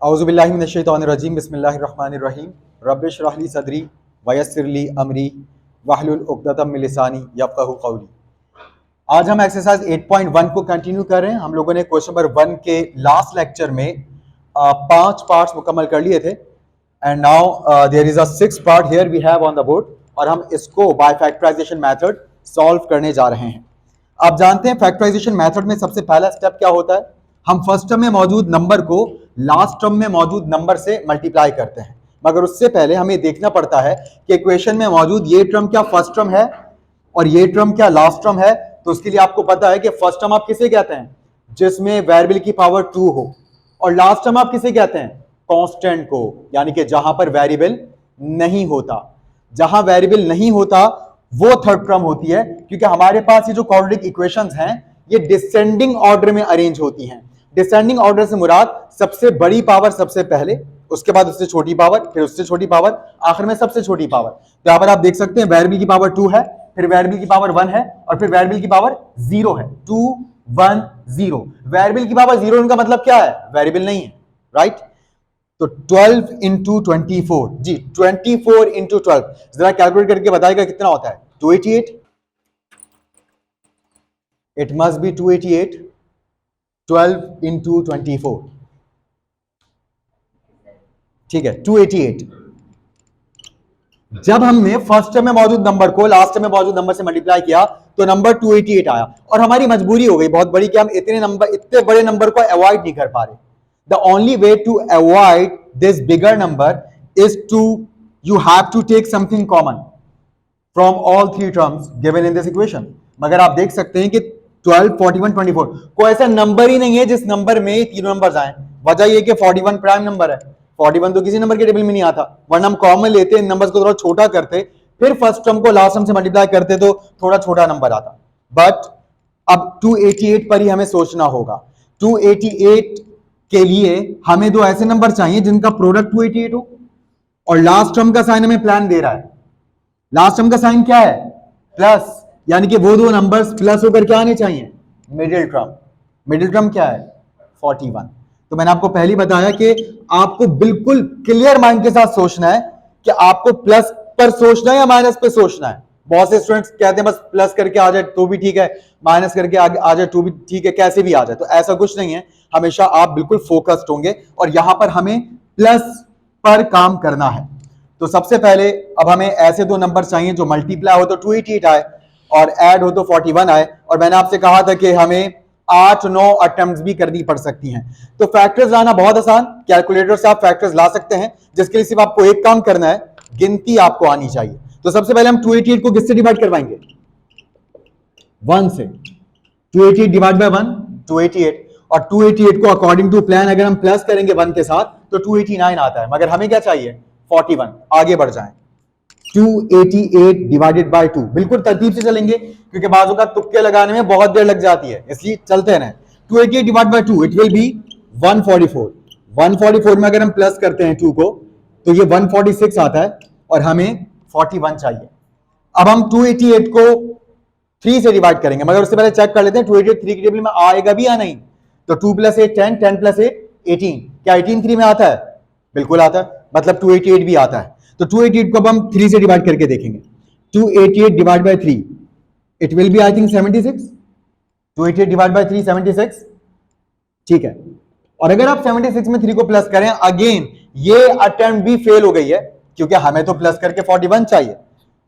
औज़ुबिल्लाहि मिनश्शैतानिर्रजीम बिस्मिल्लाहिर्रहमानिर्रहीम रब्बिश रह ली सदरी वयस्सिर ली अमरी वहलुल उक़दतम मिन लिसानी यफ़क़हू क़ौली। आज हम एक्सरसाइज 8.1 को कंटिन्यू कर रहे हैं। हम लोगों ने क्वेश्चन नंबर 1 के लास्ट लेक्चर में 5 पार्ट्स मुकम्मल कर लिए थे and now there is a 6th part here we have on the board और हम इसको बाय फैक्टराइजेशन मेथड सॉल्व करने जा रहे हैं। आप जानते हैं फैक्टराइजेशन मेथड में सबसे पहला स्टेप क्या होता है, हम फर्स्ट टर्म में मौजूद नंबर को लास्ट टर्म में मौजूद नंबर से मल्टीप्लाई करते हैं। मगर उससे पहले हमें देखना पड़ता है कि इक्वेशन में मौजूद ये टर्म क्या फर्स्ट टर्म है और ये टर्म क्या लास्ट टर्म है। तो उसके लिए आपको पता है कि फर्स्ट टर्म आप किसे कहते हैं, जिसमें वेरिएबल की पावर 2 हो, और लास्ट टर्म आप किसे कहते हैं, कांस्टेंट को, यानी कि जहां पर वेरिएबल नहीं होता। जहां वेरिएबल नहीं होता वो थर्ड टर्म होती है, क्योंकि हमारे पास ये जो क्वाड्रेटिक इक्वेशंस हैं ये डिसेंडिंग ऑर्डर में अरेंज होती हैं। डिसेंडिंग ऑर्डर से मुराद सबसे बड़ी पावर सबसे पहले, उसके बाद उससे छोटी पावर, फिर उससे छोटी पावर, आखिर में सबसे छोटी पावर। तो यहां पर आप देख सकते हैं वेरिएबल की पावर 2 है, फिर वेरिएबल की पावर 1 है और फिर वेरिएबल की पावर 0 है। 2 1 0। वेरिएबल की पावर 0 का मतलब क्या है, वेरिएबल नहीं है, राइट। तो 12 इंटू 24 जी, 24 इंटू 12 जरा कैलकुलेट करके बताएगा कितना होता है। 288, इट मस्ट बी 288। 12 इंटू 24, ठीक है 288। जब हमने फर्स्ट टर्म में मौजूद नंबर को लास्ट टर्म में मौजूद नंबर से मल्टीप्लाई किया तो नंबर 288 आया, और हमारी मजबूरी हो गई बहुत बड़ी कि हम इतने बड़े नंबर को अवॉइड नहीं कर पा रहे। The only way to avoid this bigger number is to you have to take something common from all three terms given in this equation. मगर आप देख सकते हैं कि 12 41 24 कोई ऐसा नंबर ही नहीं है जिस नंबर में तीनों नंबर्स आए। वजह यह कि 41 प्राइम नंबर है, 41 तो किसी नंबर के टेबल में नहीं आता, वरना हम कॉमन लेते इन नंबर्स को थोड़ा छोटा करते, फिर फर्स्ट टर्म को लास्ट टर्म से मल्टीप्लाई करते तो थोड़ा छोटा नंबर आता। बट अब 288 पर ही हमें सोचना होगा। 288 के लिए हमें दो ऐसे नंबर चाहिए जिनका प्रोडक्ट 288 हो, और लास्ट टर्म का साइन हमें प्लान दे रहा है। लास्ट टर्म का साइन क्या है, प्लस, यानी कि वो दो नंबर्स प्लस होकर क्या आने चाहिए, मिडिल टर्म। मिडिल टर्म क्या है, 41। तो मैंने आपको पहले बताया कि आपको बिल्कुल क्लियर माइंड के साथ सोचना है कि आपको प्लस पर सोचना है या माइनस पे सोचना है। बहुत से स्टूडेंट्स कहते हैं बस प्लस करके आ जाए तो भी ठीक है, माइनस करके आ जाए तो भी ठीक है, कैसे भी आ जाए। तो ऐसा कुछ नहीं है, हमेशा आप बिल्कुल फोकस्ड होंगे और यहां पर हमें प्लस पर काम करना है। तो सबसे पहले अब हमें ऐसे दो नंबर चाहिए जो मल्टीप्लाई हो तो 288 आए और ऐड हो तो 41 आए। और मैंने आपसे कहा था कि हमें 8-9 अटेम्प्ट्स भी करनी पड़ सकती हैं। तो फैक्टर्स लाना बहुत आसान, कैलकुलेटर से आप फैक्टर्स ला सकते हैं, जिसके लिए सिर्फ आपको एक काम करना है, गिनती आपको आनी चाहिए। तो सबसे पहले हम 288 को किससे डिवाइड करवाएंगे, 1 से। 288 डिवाइड बाय 1 288, और 288 को अकॉर्डिंग टू प्लान अगर हम प्लस करेंगे 1 के साथ तो 289 आता है। मगर हमें क्या चाहिए, 41। आगे बढ़ जाएं, 288 डिवाइडेड बाय 2, बिल्कुल तरतीब से चलेंगे क्योंकि बाजू का तुक्के लगाने में बहुत देर लग जाती है, इसलिए चलते हैं। 288 divide bye 2 it will B 144। 144 में अगर हम प्लस करते हैं 2 को तो ये 146 आता है और हमें 41 चाहिए। अब हम 288 को 3 से डिवाइड करेंगे, मगर उससे पहले चेक कर लेते हैं 288 3 की टेबल में आएगा भी या नहीं। तो 2 + 8 10, 10 + 8 18। क्या 18 3 में आता है, बिल्कुल आता है, मतलब 288 भी आता है। तो 288 को अब हम 3 से डिवाइड करके देखेंगे। 288 divide by 3 it will be I think 76। 288 divide by 3 76, ठीक है। और अगर आप 76 में 3 को प्लस करें, अगेन ये अटेम्प्ट भी फेल हो गई है क्योंकि हमें तो प्लस करके 41 चाहिए।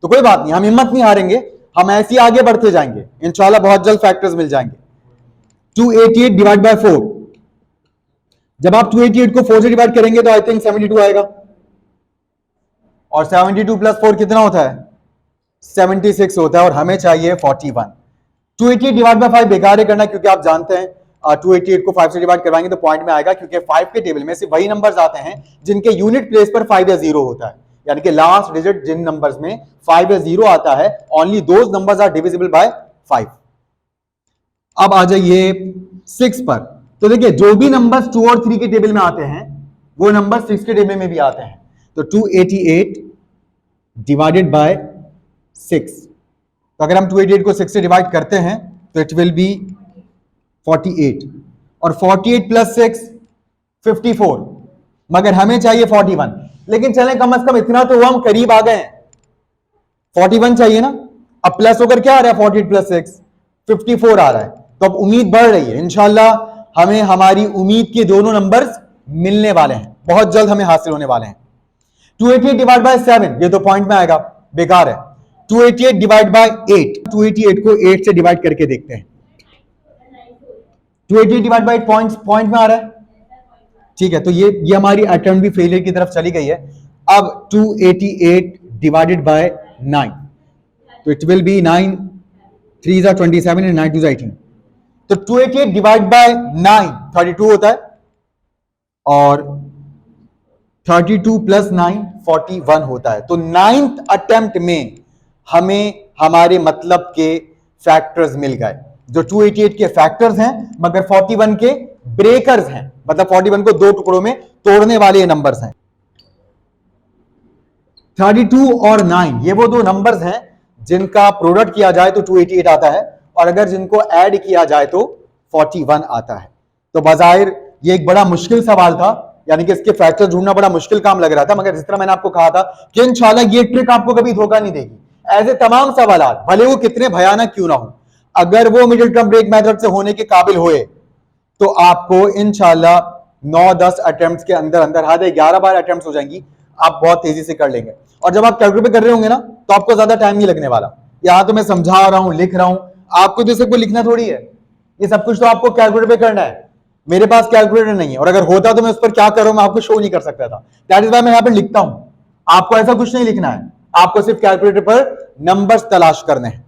तो कोई बात नहीं, हम हिम्मत नहीं हारेंगे, हम ऐसे ही आगे बढ़ते जाएंगे, इंशाल्लाह बहुत जल्द फैक्टर्स मिल जाएंगे। 288 डिवाइड बाय 4, जब आप 288 को 4 से डिवाइड करेंगे तो आई थिंक 72 आएगा, और 72 + 4 कितना होता है, 76 होता है, और हमें चाहिए 41। 288 डिवाइड बाय 5 बेकार है करना, क्योंकि आप जानते हैं 288 को 5 से डिवाइड करवाएंगे तो पॉइंट में आएगा, क्योंकि 5 के टेबल में सिर्फ वही नंबर्स आते हैं जिनके यूनिट प्लेस पर 5 या 0 होता है, यानी कि लास्ट डिजिट जिन नंबर्स में 5 या 0 आता है, only those numbers are divisible by 5। अब आ जाइए 6 पर। तो देखिए जो भी नंबर्स 2 और 3 के टेबल में आते हैं वो नंबर 6 के टेबल में भी आते हैं। तो 288 डिवाइडेड बाय 6, तो अगर हम 288 को 6 से डिवाइड करते हैं तो इट विल बी 48, और 48 + 6 54, मगर हमें चाहिए 41। लेकिन चलें कम से कम इतना तो हम करीब आ गए हैं, 41 चाहिए ना। अब प्लस होकर क्या आ रहा है 48 प्लस 6 54 आ रहा है। तो अब उम्मीद बढ़ रही है, इंशाल्लाह हमें हमारी उम्मीद के दोनों नंबर्स मिलने वाले हैं, बहुत जल्द हमें हासिल होने वाले हैं। 288 डिवाइड बाय 7 ये तो पॉइंट में आएगा, बेकार है। 288 डिवाइड बाय 8, 288 को 8 से डिवाइड करके देखते हैं। 288 डिवाइड बाय 8 पॉइंट में आ रहा है, ठीक है। तो ये हमारी अटेम्प्ट भी फेलियर की तरफ चली गई है। अब 288 डिवाइडेड बाय 9, तो इट विल बी 9 3 जा 27 एंड 9 2 जा 18। तो 288 डिवाइड बाय 9 32 होता है, और 32 प्लस 9 41 होता है। तो 9th अटेम्प्ट में हमें हमारे मतलब के फैक्टर्स मिल गए, जो 288 के फैक्टर्स हैं मगर 41 के ब्रेकर्स हैं, मतलब 41 को दो टुकड़ों में तोड़ने वाले ये नंबर्स हैं। 32 और 9 ये वो दो नंबर्स हैं जिनका प्रोडक्ट किया जाए तो 288 आता है, और अगर जिनको ऐड किया जाए तो 41 आता है। तो बाज़ाहिर ये एक बड़ा मुश्किल सवाल था, यानी कि इसके फैक्टर ढूंढना बड़ा मुश्किल काम लग रहा था, मगर जिस तरह मैंने आपको कहा था कि इंशाल्लाह ये ट्रिक आपको कभी धोखा नहीं देगी। ऐसे तमाम सवालात भले वो कितने भयानक क्यों ना हो, अगर वो मिडिल टर्म ब्रेक मेथड से होने के काबिल हुए तो आपको इंशाल्लाह 9-10 अटेम्प्ट्स के अंदर अंदर, आधे 11-12 अटेम्प्ट्स हो जाएंगी, आप बहुत तेजी से कर लेंगे। और जब आप कैलकुलेट कर रहे होंगे ना तो आपको ज्यादा टाइम नहीं लगने वाला। यहां तो मैं समझा रहा हूं, लिख रहा हूं, आपको जैसे कोई लिखना थोड़ी है, ये सब कुछ तो आपको कैलकुलेटर पे करना है। मेरे पास कैलकुलेटर नहीं है, और अगर होता तो मैं उस पर क्या करूं मैं आपको शो नहीं कर सकता था। दैट इज वाई मैं यहां पर लिखता हूं। आपको ऐसा कुछ नहीं लिखना है, आपको सिर्फ कैलकुलेटर पर नंबर्स तलाश करने हैं।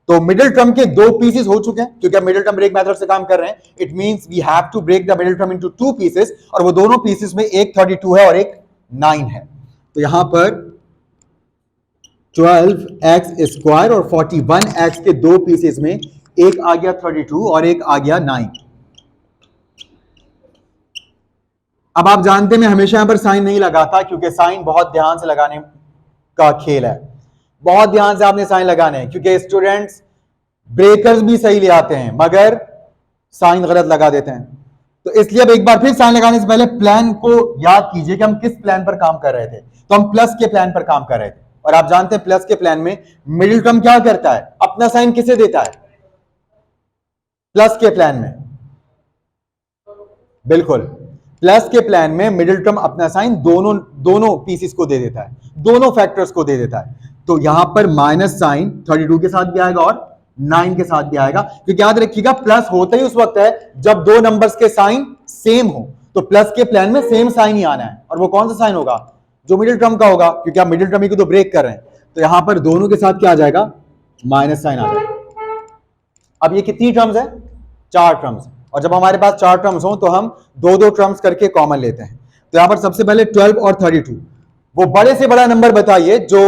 तो मिडिल टर्म के दो पीसेस हो चुके हैं, क्योंकि आप मिडिल टर्म ब्रेक मेथड से काम कर रहे हैं। It means we have to break the middle term into 2 pieces, और वो दोनों पीसेस में एक 32 है और एक 9 है। तो यहां पर 12x स्क्वायर और 41x के दो पीसेस में एक आ गया 32 और एक आ गया 9। अब आप जानते हैं मैं हमेशा यहां पर साइन नहीं लगाता, क्योंकि साइन बहुत ध्यान से लगाने का खेल है, बहुत ध्यान से आपने साइन लगाने हैं, क्योंकि स्टूडेंट्स ब्रेकर्स भी सही ले आते हैं मगर साइन गलत लगा देते हैं। तो इसलिए अब एक बार फिर साइन लगाने से पहले प्लान को याद कीजिए कि हम किस प्लान पर काम कर रहे थे। तो हम प्लस के प्लान पर काम कर रहे थे, और आप जानते हैं प्लस के प्लान में मिडिल टर्म क्या करता है, अपना साइन किसे देता है प्लस के प्लान में? बिल्कुल, प्लस के प्लान में मिडिल टर्म अपना साइन दोनों पीसेस को दे देता है, दोनों फैक्टर्स को दे देता है। तो यहां पर माइनस साइन 32 के साथ भी आएगा और 9 के साथ भी आएगा, क्योंकि याद रखिएगा प्लस होता ही उस वक्त है जब दो नंबर्स के साइन सेम हो। तो प्लस के प्लान में सेम साइन ही आना है, और वो कौन सा साइन होगा, जो मिडिल टर्म का होगा, क्योंकि आप मिडिल टर्म को तो ब्रेक कर रहे हैं। तो यहां पर दोनों के साथ क्या आ जाएगा, माइनस साइन आ जाएगा। अब ये कितनी टर्म्स है, 4 टर्म्स, और जब हमारे पास 4 टर्म्स हो तो हम दो टर्म्स करके कॉमन लेते हैं। तो यहां पर सबसे पहले 12 और 32, वो बड़े से बड़ा नंबर बताइए जो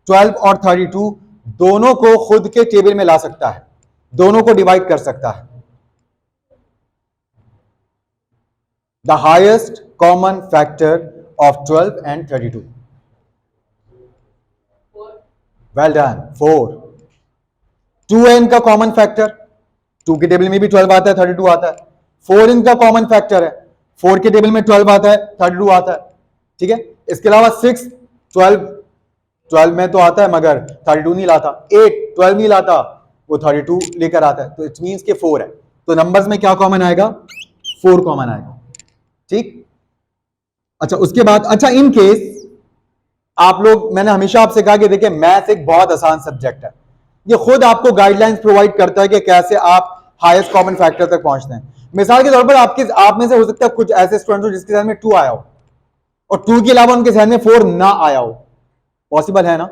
12 और 32 दोनों को खुद के टेबल में ला सकता है, दोनों को डिवाइड कर सकता है। The highest common factor of 12 and 32, well done, 4। 2 है इनका कॉमन फैक्टर, 2 के टेबल में भी 12 आता है, 32 आता है। 4 इनका कॉमन फैक्टर है, 4 के टेबल में 12 आता है, 32 आता है, ठीक है। इसके अलावा 6 12 में तो आता है मगर 32 नहीं लाता, 8 12 नहीं लाता, वो 32 लेकर आता है। तो इट मींस के 4 है, तो नंबर्स में क्या कॉमन आएगा, 4 कॉमन आएगा, ठीक। अच्छा उसके बाद, अच्छा इन केस आप लोग, मैंने हमेशा आपसे कहा कि देखिए मैथ एक बहुत आसान सब्जेक्ट है, ये खुद आपको गाइडलाइंस प्रोवाइड करता है कि कैसे आप हाईएस्ट कॉमन फैक्टर तक पहुंचते हैं। मिसाल के तौर पर आप में से हो सकता है कुछ ऐसे स्टूडेंट हो जिसके ध्यान में 2 आया हो और 2 के अलावा उनके ध्यान में 4 ना आया हो, पॉसिबल है ना।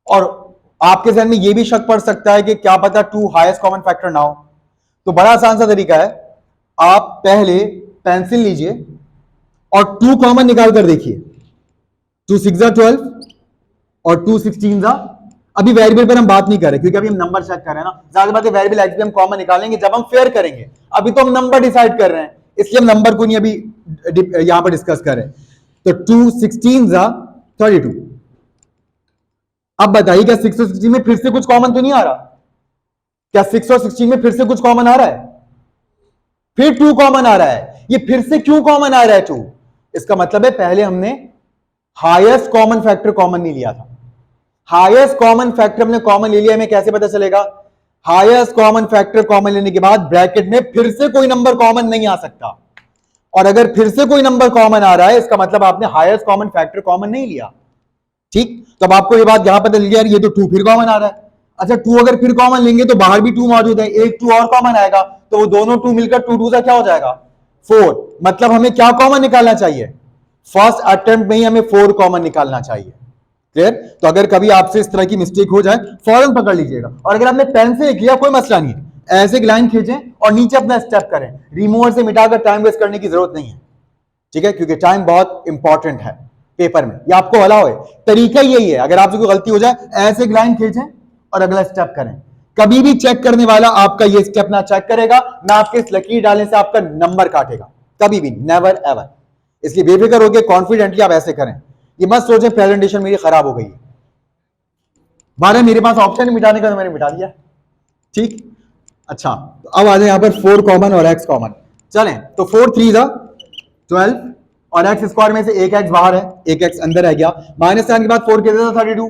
और आपके ध्यान में यह भी शक पड़ सकता है कि क्या पता 2 हाईएस्ट कॉमन फैक्टर ना हो। तो बड़ा आसान सा तरीका है, आप पहले पेंसिल लीजिए और 2 कॉमन निकाल कर देखिए, 2 6 12 और 2 16 अभी वेरिएबल पर हम बात नहीं कर रहे क्योंकि अभी हम नंबर चेक कर रहे हैं ना, ज्यादा बात है वेरिएबल एक्स भी हम कॉमन निकालेंगे जब हम फेयर करेंगे, अभी तो हम नंबर डिसाइड कर रहे हैं इसलिए हम नंबर को नहीं अभी यहां पर डिस्कस कर रहे हैं। तो 2 16 32। अब बताइए क्या 6 और 16 में फिर से कुछ कॉमन तो नहीं आ रहा, क्या 6 और 16 में फिर से कुछ कॉमन आ रहा है, फिर 2 कॉमन आ रहा है, ये फिर से क्यों कॉमन आ रहा है 2, इसका मतलब है पहले हमने हाईएस्ट कॉमन फैक्टर कॉमन नहीं लिया था। हाईएस्ट कॉमन फैक्टर हमने कॉमन ले लिया, हमें कैसे पता चलेगा? हाईएस्ट कॉमन फैक्टर कॉमन लेने के बाद ब्रैकेट में फिर से कोई नंबर कॉमन नहीं आ सकता, और अगर फिर से कोई नंबर कॉमन आ रहा है इसका मतलब आपने हाईएस्ट कॉमन फैक्टर कॉमन नहीं लिया। ठीक, तब आपको ये बात यहां पता चल गया, ये तो 2 फिर कॉमन आ रहा है। अच्छा 2 अगर फिर कॉमन लेंगे तो बाहर भी 2 मौजूद है, एक 2 और कॉमन आएगा, तो वो दोनों 2 मिलकर 2 2 सा क्या हो जाएगा? 4। मतलब हमें क्या कॉमन निकालना चाहिए? फर्स्ट अटेम्प्ट में ही हमें 4 कॉमन निकालना चाहिए। क्लियर? तो अगर कभी आपसे इस तरह की मिस्टेक हो जाए फौरन पकड़ लीजिएगा, और अगर आपने पेन से किया कोई मसला नहीं है, ऐसे एक लाइन खींचें और नीचे अपना स्टेप करें, रिमूवर से मिटाकर टाइम वेस्ट करने की जरूरत नहीं है। ठीक है, क्योंकि टाइम बहुत इंपॉर्टेंट है पेपर में, ये आपको वाला हो। तरीका यही है, अगर आपसे कोई गलती हो जाए ऐसे एक लाइन खींचें और अगला स्टेप करें। कभी भी चेक करने वाला आपका ये स्टेप ना चेक करेगा, ना आपके इस लकीर डालने से आपका नंबर काटेगा, कभी भी, नेवर एवर। इसलिए बेफिक्र होकर कॉन्फिडेंटली आप ऐसे करें, ये मत सोचें प्रेजेंटेशन मेरी खराब हो गई है, बारे मेरे पास ऑप्शन मिटाने का तो मैंने मिटा दिया। ठीक, अच्छा तो अब आ जाए यहां पर 4 कॉमन और x कॉमन। चलें, तो 4 3 12 और x स्क्वायर में से एक x बाहर है, एक x अंदर रह गया, माइनस साइन के बाद 4 कितने था? 32,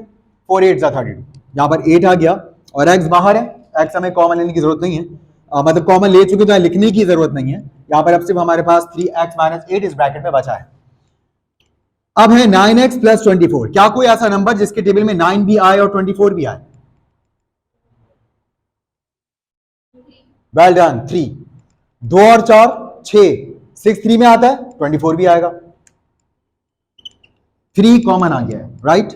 4 8 32, यहां पर 8 आ गया और x बाहर है, x हमें कॉमन लेने की जरूरत नहीं है, मतलब कॉमन ले चुके तो लिखने की जरूरत नहीं है, यहां पर अब सिर्फ हमारे पास 3x - 8 इस ब्रैकेट में बचा है। अब है 9x + 24। क्या कोई ऐसा नंबर जिसके टेबल में 9 भी आए और 24 भी आए? Well done, 3। 2 और 4 6, 6 3 में आता है, 24 भी आएगा, 3 कॉमन आ गया है, राइट?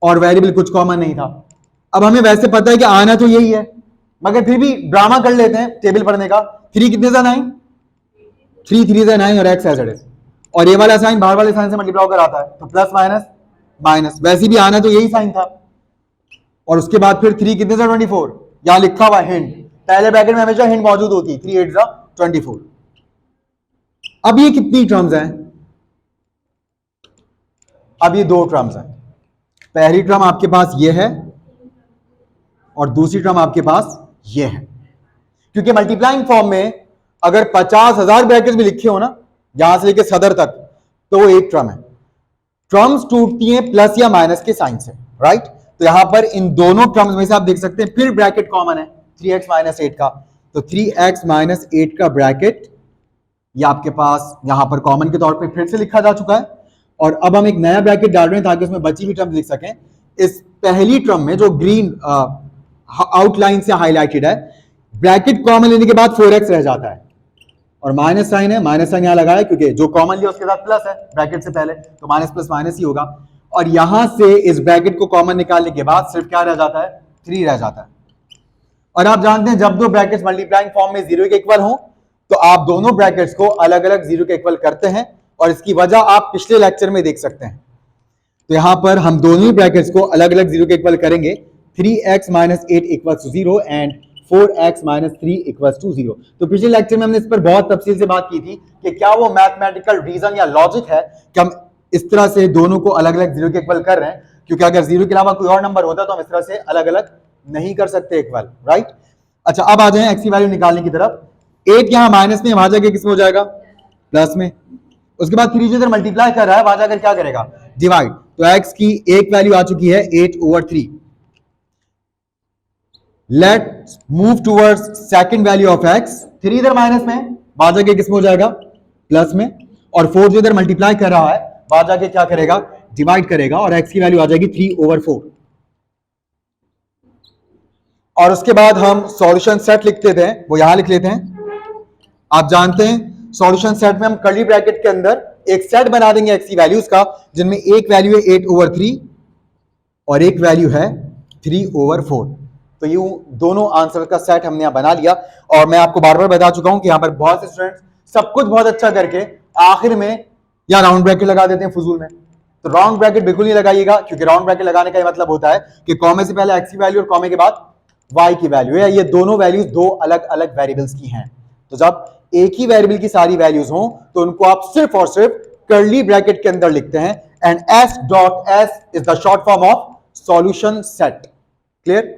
और वेरिएबल कुछ कॉमन नहीं था। अब हमें वैसे पता है कि आना तो यही है, मगर फिर भी ड्रामा कर लेते हैं टेबल पढ़ने का। 3 कितने सा 9, 3 3 सा 9 और x एज इट इज, और ये वाला साइन बाहर वाले साइन से मल्टीप्लाई होकर आता है, तो प्लस माइनस माइनस, वैसे भी आना तो यही साइन था। और उसके बाद फिर 3 कितने सा 24, यहां लिखा हुआ हिंट, पहले ब्रैकेट में हमेशा हिंट मौजूद होती है, 3 8 सा 24। अब ये कितनी टर्म्स हैं? अब ये 2 टर्म्स हैं। पहली टर्म आपके पास ये है और दूसरी टर्म आपके पास ये है, क्योंकि मल्टीप्लाइंग फॉर्म में अगर 50,000 ब्रैकेट भी लिखे हो ना, यहां से लेकर सदर तक, तो वो एक टर्म है। टर्म्स टूटती हैं प्लस या माइनस के साइन से, राइट? तो यहां पर इन दोनों टर्म्स में से आप देख सकते हैं फिर ब्रैकेट कॉमन है 3x - 8 का, तो 3x - 8 का ब्रैकेट ये आपके पास यहां पर कॉमन के तौर पे फिर से लिखा जा चुका है, और अब हम एक नया ब्रैकेट डाल रहे हैं ताकि उसमें बची हुई टर्म लिख सकें। इस पहली टर्म में जो ग्रीन आउटलाइन से हाईलाइटेड है, ब्रैकेट कॉमन लेने के बाद 4x रह जाता है, और माइनस साइन है, माइनस साइन यहां लगाया क्योंकि जो कॉमन लिया उसके साथ प्लस है ब्रैकेट से पहले, तो माइनस प्लस माइनस ही होगा। और यहां से इस ब्रैकेट को कॉमन निकालने के बाद सिर्फ क्या रह जाता है? 3 रह जाता है। और आप जानते हैं जब दो ब्रैकेट्स मल्टीप्लाइंग फॉर्म में 0 के इक्वल हो तो आप दोनों ब्रैकेट्स को अलग अलग 0 के इक्वल करते हैं, और इसकी वजह आप पिछले लेक्चर में देख सकते हैं। तो यहां पर हम दोनों ही ब्रैकेट्स को अलग अलग 0 के इक्वल करेंगे, 3x - 8 = 0 एंड 4x - 3 = 0। तो पिछले लेक्चर में हमने इस पर बहुत तफसील से बात की थी कि क्या वो मैथमेटिकल रीजन या लॉजिक है कि हम इस तरह से दोनों को अलग अलग 0 के इक्वल कर रहे हैं, क्योंकि अगर 0 के अलावा कोई और नंबर होता तो हम इस तरह से अलग अलग नहीं कर सकते इक्वल, राइट? अच्छा अब आ जाए x की वैल्यू निकालने की तरफ। 8 यहां माइनस में, वहां जाकर किस में हो जाएगा? प्लस में। उसके बाद 3 इधर मल्टीप्लाई कर रहा है, वहां जाकर क्या करेगा? डिवाइड। तो x की एक वैल्यू आ चुकी है 8/3। Let's move towards second value of x। 3 इधर माइनस में, वहां जाके किस में हो जाएगा? प्लस में। और 4 जो इधर मल्टीप्लाई कर रहा है वहां जाके क्या करेगा? डिवाइड करेगा, और x की वैल्यू आ जाएगी 3/4। और उसके बाद हम सॉल्यूशन सेट लिखते थे, वो यहां लिख लेते हैं। आप जानते हैं सॉल्यूशन सेट में हम कर्ली ब्रैकेट के अंदर एक सेट बना देंगे x की वैल्यूज का, जिनमें एक वैल्यू है 8/3 और एक वैल्यू है 3/4। तो यूं दोनों आंसर का सेट हमने यहां बना लिया। और मैं आपको बार बार बता चुका हूं कि यहां पर बहुत से स्टूडेंट्स सब कुछ बहुत अच्छा करके आखिर में या राउंड ब्रैकेट लगा देते हैं फजूल में। तो राउंड ब्रैकेट बिल्कुल नहीं लगाइएगा, क्योंकि राउंड ब्रैकेट लगाने का मतलब होता है कि कॉमे से पहले x की वैल्यू और कॉमे के बाद y की वैल्यू है, ये दोनों वैल्यूज दो अलग अलग वेरिएबल्स की हैं। तो जब एक ही वेरिएबल की सारी वैल्यूज हों तो उनको आप सिर्फ और सिर्फ कर्ली ब्रैकेट के अंदर लिखते हैं, and s.s is the short form of solution set. Clear?